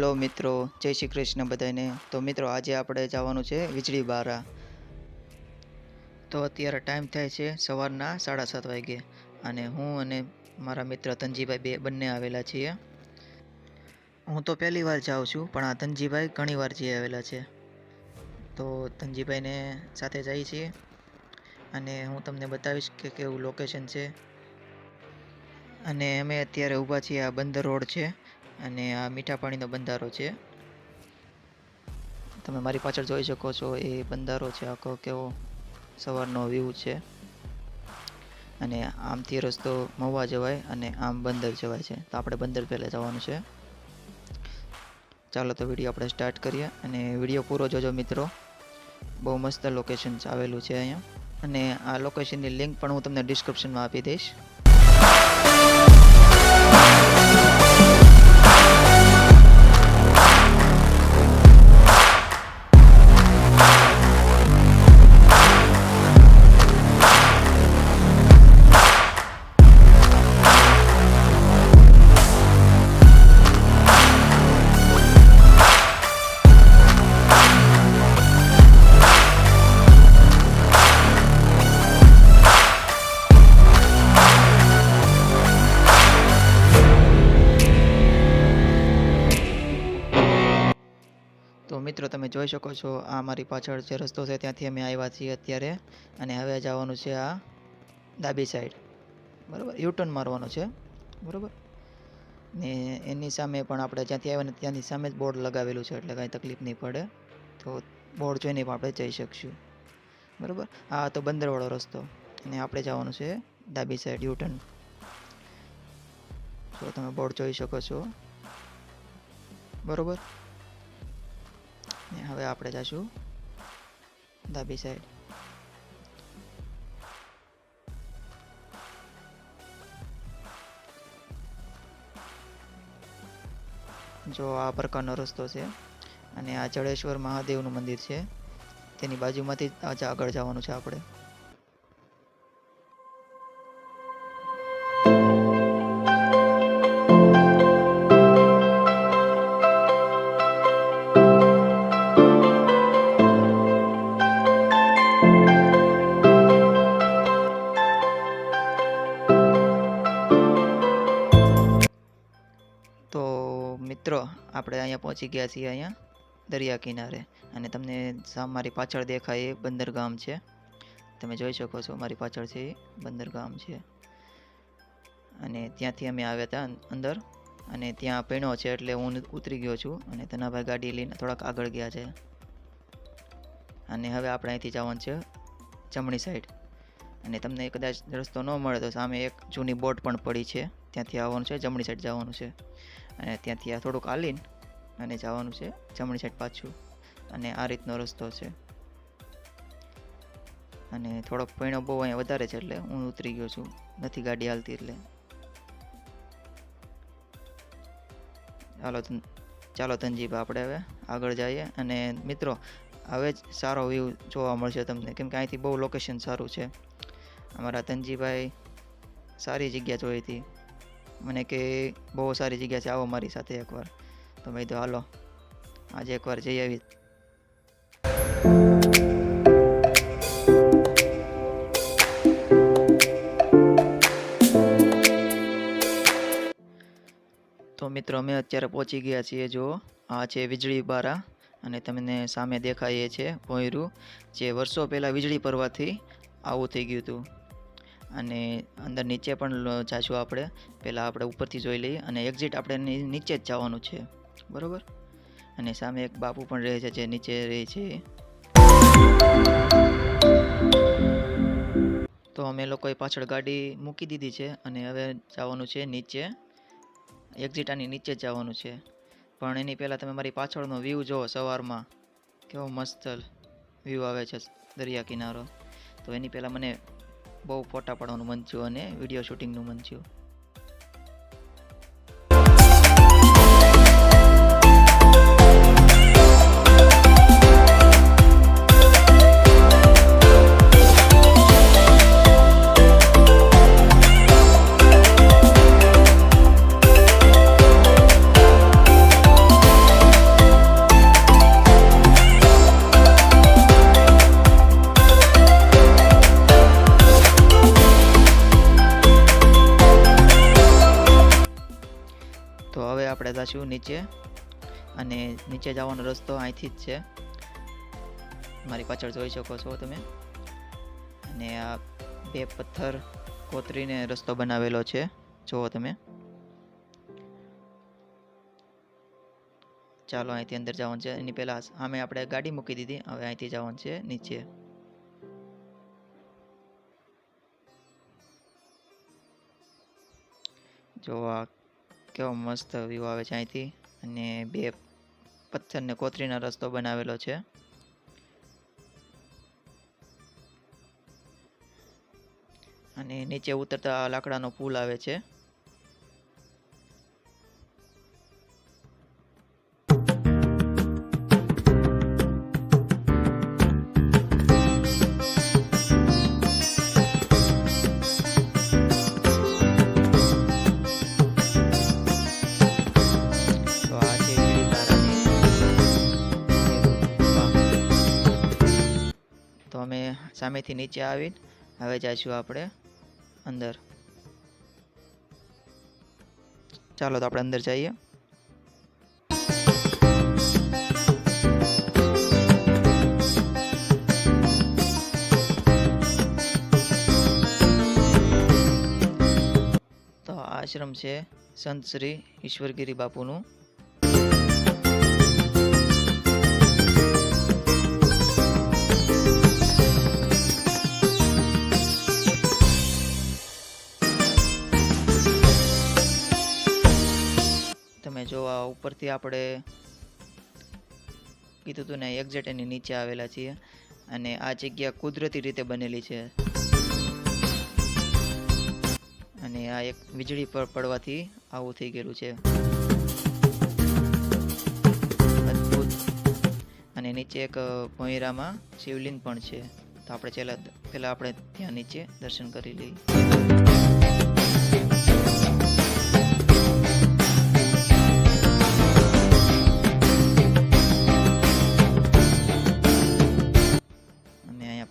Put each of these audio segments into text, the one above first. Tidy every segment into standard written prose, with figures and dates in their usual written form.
Hello મિત્રો, જય શ્રી કૃષ્ણ બધાને। તો મિત્રો આજે આપણે જવાનું છે વીજળી બારા। તો અત્યારે ટાઈમ થાય છે સવારના 7:30 વાગે અને હું અને મારા મિત્ર તનજીભાઈ બંને આવેલા છીએ। હું તો પહેલી વાર જાઉં છું, પણ આ તનજીભાઈ ઘણી વાર જઈ આવેલા છે। તો તનજીભાઈને સાથે જઈએ છીએ અને હું તમને બતાવીશ કે કેવું લોકેશન છે। અને અમે અત્યારે ઊભા છીએ આ બંદર રોડ છે અને આ મીઠા પાણીનો બંધારો છે। તમે મારી પાછળ જોઈ શકો છો, એ બંધારો છે આખો, કેવો સવારનો વ્યૂ છે। અને આમથી રસ્તો મહુવા જવાય અને આમ બંદર જવાય છે। તો આપણે બંદર પહેલાં જવાનું છે। ચાલો તો વિડીયો આપણે સ્ટાર્ટ કરીએ અને વિડીયો પૂરો જોજો મિત્રો। બહુ મસ્ત લોકેશન આવેલું છે અહીંયા, અને આ લોકેશનની લિંક પણ હું તમને ડિસ્ક્રિપ્શનમાં આપી દઈશ। તો મિત્રો તમે જોઈ શકો છો, આ મારી પાછળ જે રસ્તો છે ત્યાંથી અમે આવ્યા છીએ અત્યારે, અને હવે જવાનું છે આ ડાબી સાઈડ, બરાબર, યુટર્ન મારવાનો છે, બરાબર। ને એની સામે પણ આપણે જ્યાંથી આવ્યા ને ત્યાંની સામે જ બોર્ડ લગાવેલું છે, એટલે કાંઈ તકલીફ નહીં પડે। તો બોર્ડ જોઈને પણ આપણે જઈ શકશું, બરાબર। આ તો બંદરવાળો રસ્તો અને આપણે જવાનું છે ડાબી સાઈડ યુટર્ન। તો તમે બોર્ડ જોઈ શકો છો, બરાબર। હવે આપણે જઈશું ડાબી સાઈડ। જો આ પ્રકારનો રસ્તો છે અને આ જડેશ્વર મહાદેવનું મંદિર છે, તેની બાજુમાંથી જ આગળ જવાનું છે આપણે। તો મિત્રો આપણે અહીંયા પહોંચી ગયા છીએ, અહીંયા દરિયા કિનારે, અને તમને મારી પાછળ દેખાય એ બંદરગામ છે। તમે જોઈ શકો છો મારી પાછળ છે એ બંદરગામ છે, અને ત્યાંથી અમે આવ્યા હતા અંદર, અને ત્યાં પીણો છે એટલે હું ઉતરી ગયો છું, અને તનાભાઈ ગાડી લઈને થોડાક આગળ ગયા છે। અને હવે આપણે અહીંથી જવાનું છે જમણી સાઈડ, અને તમને કદાચ રસ્તો ન મળે તો સામે એક જૂની બોટ પણ પડી છે, ત્યાંથી આવવાનું છે, જમણી સાઈડ જવાનું છે, અને ત્યાંથી આ થોડુંક હાલીને અને જવાનું છે જમણી સાઈડ પાછું, અને આ રીતનો રસ્તો છે। અને થોડોક પૈણો બહુ અહીંયા વધારે છે એટલે હું ઉતરી ગયો છું, નથી ગાડી હાલતી એટલે। ચાલો તનજીભાઈ આપણે હવે આગળ જઈએ, અને મિત્રો હવે જ સારો વ્યૂ જોવા મળશે તમને, કેમ કે અહીંથી બહુ લોકેશન સારું છે। અમારા તનજીભાઈ સારી જગ્યા જોઈ હતી, મને કે બહુ સારી જગ્યા છે, આવો મારી સાથે એકવાર। તો મેં તો હાલો આજે એકવાર જઈ આવી। તો મિત્રો અમે અત્યારે પહોંચી ગયા છીએ, જો આ છે વીજળી બારા, અને તમને સામે દેખાય એ છે ભોંયરું, જે વર્ષો પહેલાં વીજળી પડવાથી આવું થઈ ગયું હતું। અને અંદર નીચે પણ જાશું આપણે, પહેલાં આપણે ઉપરથી જોઈ લઈએ, અને એક્ઝિટ આપણે નીચે જ જવાનું છે, બરાબર। અને સામે એક બાપુ પણ રહે છે જે નીચે રહે છે। તો અમે લોકોએ પાછળ ગાડી મૂકી દીધી છે અને હવે જવાનું છે નીચે, એક્ઝિટ આની નીચે જ જવાનું છે। પણ એની પહેલાં તમે મારી પાછળનો વ્યૂ જુઓ, સવારમાં કેવો મસ્ત વ્યૂ આવે છે દરિયા કિનારો। તો એની પહેલાં મને બહુ ફોટા પાડવાનું મન થયું અને વિડીયો શૂટિંગનું મન થયું। જશું નીચે, અને નીચે જવાનો રસ્તો અહીંથી જ છે, મારી પાછળ જોઈ શકો છો તમે. અને આ 2 પથ્થર કોતરીને રસ્તો બનાવેલો છે, જુઓ તમે. ચાલો અહીંથી અંદર જવાનું છે. એની પહેલાં સામે આપણે ગાડી મૂકી દીધી, હવે અહીંથી જવાનું છે નીચે. જો આ કેવો મસ્ત વ્યૂ આવે છે અહીંથી, અને 2 પથ્થરને કોતરીનો રસ્તો બનાવેલો છે. અને નીચે ઉતરતા લાકડાનો પુલ આવે છે. તો અમે સામેથી નીચે આવીને હવે જઈશું આપણે અંદર. ચાલો તો આપણે અંદર જઈએ. તો આ આશ્રમ છે સંત શ્રી ઈશ્વરગીરી બાપુનું. તમે જો આ ઉપરથી આપણે કીધું હતું ને, એક્ઝેક્ટ એની નીચે આવેલા છીએ, અને આ જગ્યા કુદરતી રીતે બનેલી છે. અને આ એક વીજળી પર પડવાથી આવું થઈ ગયેલું છે, અદ્ભુત. અને નીચે એક ભોંયરામાં શિવલિંગ પણ છે. તો આપણે પહેલા આપણે ત્યાં નીચે દર્શન કરી લઈએ.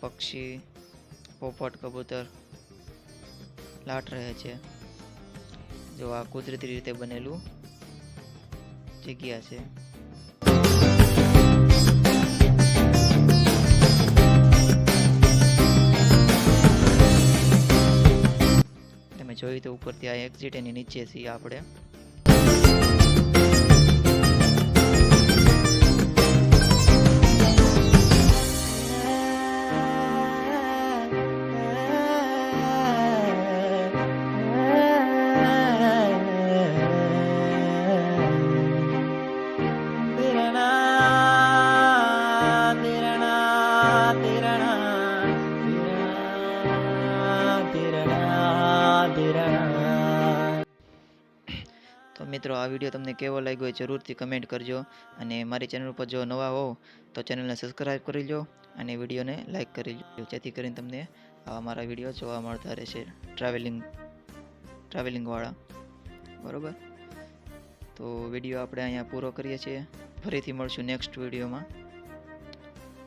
પક્ષી, પોપટ, કબૂતર લાટ રહે છે. જો આ કુદરતી રીતે બનેલું જગ્યા છે. તમે જોયું તો ઉપરથી આ એક્ઝિટ એની નીચે છીએ આપણે. તો મિત્રો, આ વિડીયો તમને કેવો લાગ્યો એ જરૂરથી કમેન્ટ કરજો. અને મારી ચેનલ ઉપર જો નવા હો તો ચેનલને સબસ્ક્રાઈબ કરી લો, અને વિડીયોને લાઈક કરી લો, જેથી કરીને તમને આવા મારા વિડીયો જોવા મળતા રહેશે, ટ્રાવેલિંગવાળા. બરાબર, તો વિડીયો આપણે અહીંયા પૂરો કરીએ છીએ. ફરીથી મળશું નેક્સ્ટ વિડીયોમાં.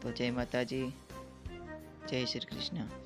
તો જય માતાજી, જય શ્રી કૃષ્ણ.